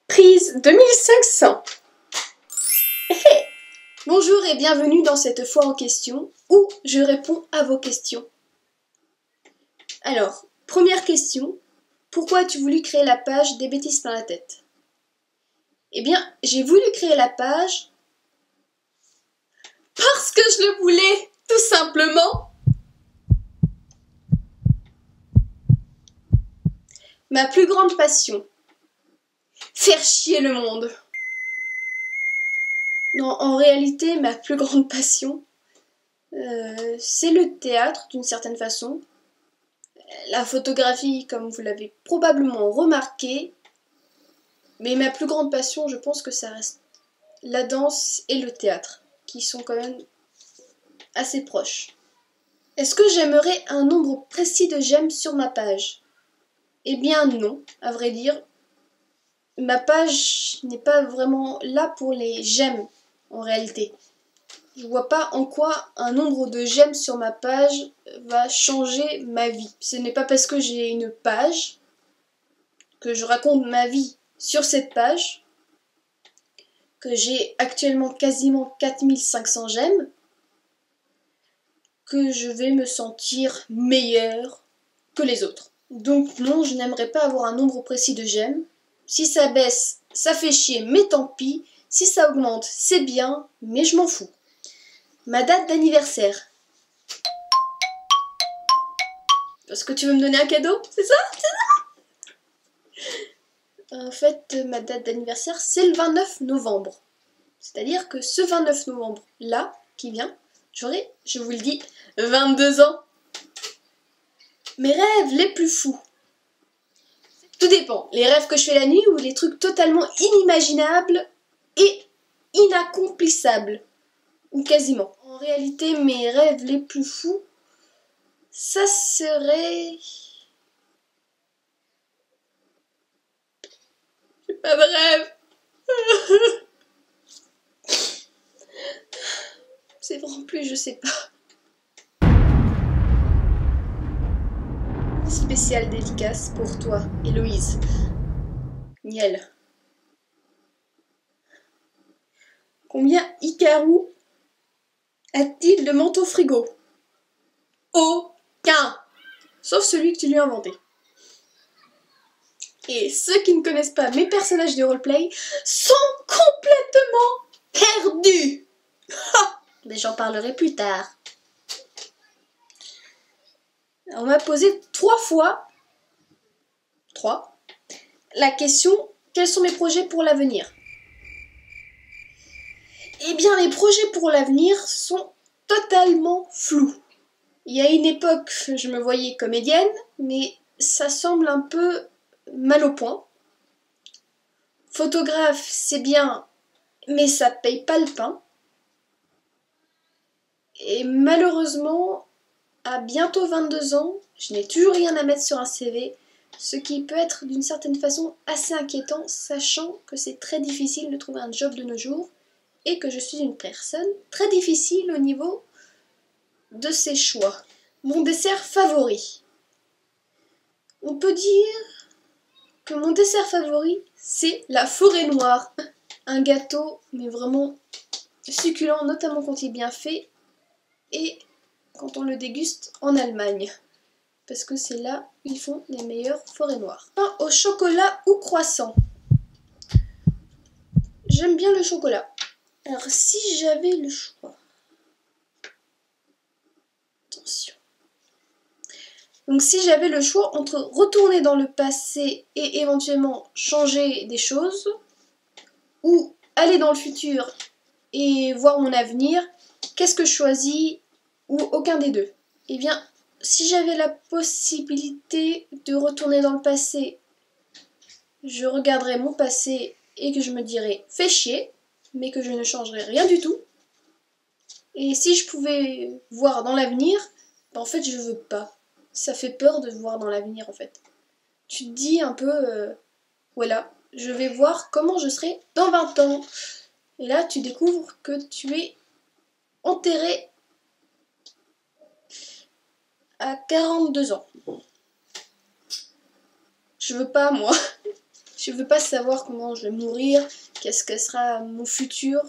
Prise 2500. Bonjour et bienvenue dans cette foire aux questions où je réponds à vos questions. Alors, première question, pourquoi as-tu voulu créer la page des bêtises par la tête? Eh bien, j'ai voulu créer la page parce que je le voulais, tout simplement. Ma plus grande passion, faire chier le monde. Non, en réalité, ma plus grande passion, c'est le théâtre d'une certaine façon. La photographie, comme vous l'avez probablement remarqué, mais ma plus grande passion, je pense que ça reste la danse et le théâtre, qui sont quand même assez proches. Est-ce que j'aimerais un nombre précis de j'aime sur ma page? Eh bien non, à vrai dire. Ma page n'est pas vraiment là pour les j'aime, en réalité. Je vois pas en quoi un nombre de j'aime sur ma page va changer ma vie. Ce n'est pas parce que j'ai une page que je raconte ma vie sur cette page que j'ai actuellement quasiment 4500 j'aime que je vais me sentir meilleure que les autres. Donc non, je n'aimerais pas avoir un nombre précis de j'aime. Si ça baisse, ça fait chier, mais tant pis. Si ça augmente, c'est bien, mais je m'en fous. Ma date d'anniversaire. Parce que tu veux me donner un cadeau, c'est ça? En fait, ma date d'anniversaire, c'est le 29 novembre. C'est-à-dire que ce 29 novembre-là, qui vient, j'aurai, je vous le dis, 22 ans. Mes rêves les plus fous. Tout dépend. Les rêves que je fais la nuit ou les trucs totalement inimaginables et inaccomplissables. Ou quasiment. En réalité, mes rêves les plus fous, ça serait... J'ai pas de rêve. C'est vraiment plus, je sais pas. Spéciale dédicace pour toi, Héloïse. Niel. Combien Hikaru a-t-il de manteaux frigo? Aucun. Sauf celui que tu lui as inventé. Et ceux qui ne connaissent pas mes personnages de roleplay sont complètement perdus. Mais j'en parlerai plus tard. On m'a posé 3 fois la question, quels sont mes projets pour l'avenir? Eh bien, mes projets pour l'avenir sont totalement flous. Il y a une époque, je me voyais comédienne, mais ça semble un peu mal au point. Photographe, c'est bien, mais ça paye pas le pain. Et malheureusement, à bientôt 22 ans, je n'ai toujours rien à mettre sur un CV, ce qui peut être d'une certaine façon assez inquiétant, sachant que c'est très difficile de trouver un job de nos jours et que je suis une personne très difficile au niveau de ses choix. Mon dessert favori. On peut dire que mon dessert favori, c'est la forêt noire. Un gâteau, mais vraiment succulent, notamment quand il est bien fait, et quand on le déguste en Allemagne. Parce que c'est là où ils font les meilleures forêts noires. Pain au chocolat ou croissant. J'aime bien le chocolat. Alors si j'avais le choix... Attention. Donc si j'avais le choix entre retourner dans le passé et éventuellement changer des choses, ou aller dans le futur et voir mon avenir, qu'est-ce que je choisis? Ou aucun des deux? Eh bien, si j'avais la possibilité de retourner dans le passé, je regarderais mon passé et que je me dirais fais chier, mais que je ne changerais rien du tout. Et si je pouvais voir dans l'avenir, en fait je veux pas. Ça fait peur de voir dans l'avenir en fait. Tu te dis un peu, voilà, je vais voir comment je serai dans 20 ans. Et là tu découvres que tu es enterré à 42 ans. Je veux pas moi. Je veux pas savoir comment je vais mourir, qu'est-ce que sera mon futur.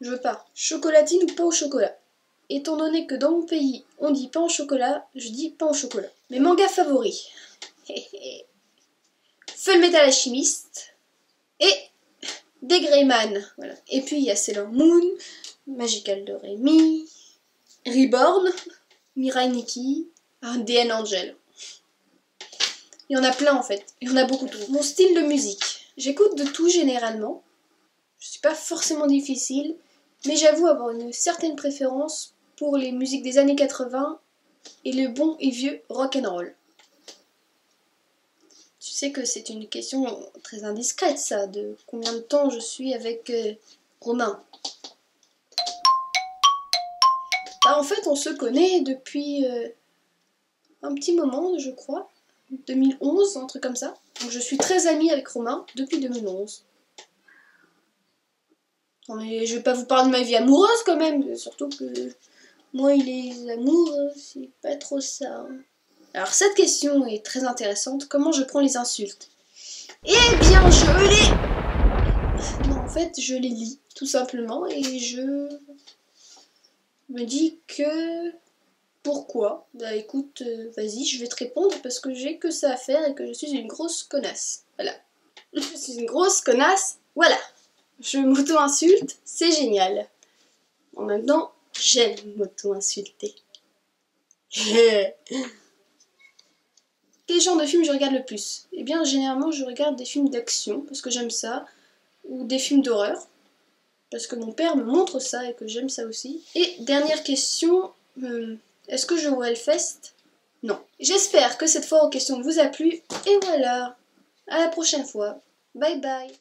Je veux pas. Chocolatine ou pain au chocolat? Étant donné que dans mon pays, on dit pain au chocolat, je dis pain au chocolat. Mes mangas favoris. Full Metal Alchemist et des Greyman. Voilà. Et puis il y a Sailor Moon, Magical Doremi, Reborn, Mirai Nikki, DN Angel. Il y en a plein en fait, il y en a beaucoup trop. Mon style de musique. J'écoute de tout généralement. Je suis pas forcément difficile, mais j'avoue avoir une certaine préférence pour les musiques des années 80 et le bon et vieux rock'n'roll. Tu sais que c'est une question très indiscrète ça, de combien de temps je suis avec Romain. Bah, en fait on se connaît depuis un petit moment je crois. 2011, un truc comme ça. Donc je suis très amie avec Romain depuis 2011. Non mais je vais pas vous parler de ma vie amoureuse quand même, surtout que moi et les amours, c'est pas trop ça. Alors cette question est très intéressante, comment je prends les insultes? Eh bien je les... Non en fait je les lis tout simplement et je me dis que... Pourquoi? Bah écoute, vas-y, je vais te répondre parce que j'ai que ça à faire et que je suis une grosse connasse. Voilà. Je suis une grosse connasse, voilà. Je m'auto-insulte, c'est génial. En même temps, j'aime m'auto-insulter. Quel genre de film je regarde le plus? Eh bien, généralement, je regarde des films d'action parce que j'aime ça, ou des films d'horreur parce que mon père me montre ça et que j'aime ça aussi. Et dernière question... est-ce que je joue au Hellfest? Non. J'espère que cette fois aux questions vous a plu. Et voilà. À la prochaine fois. Bye bye.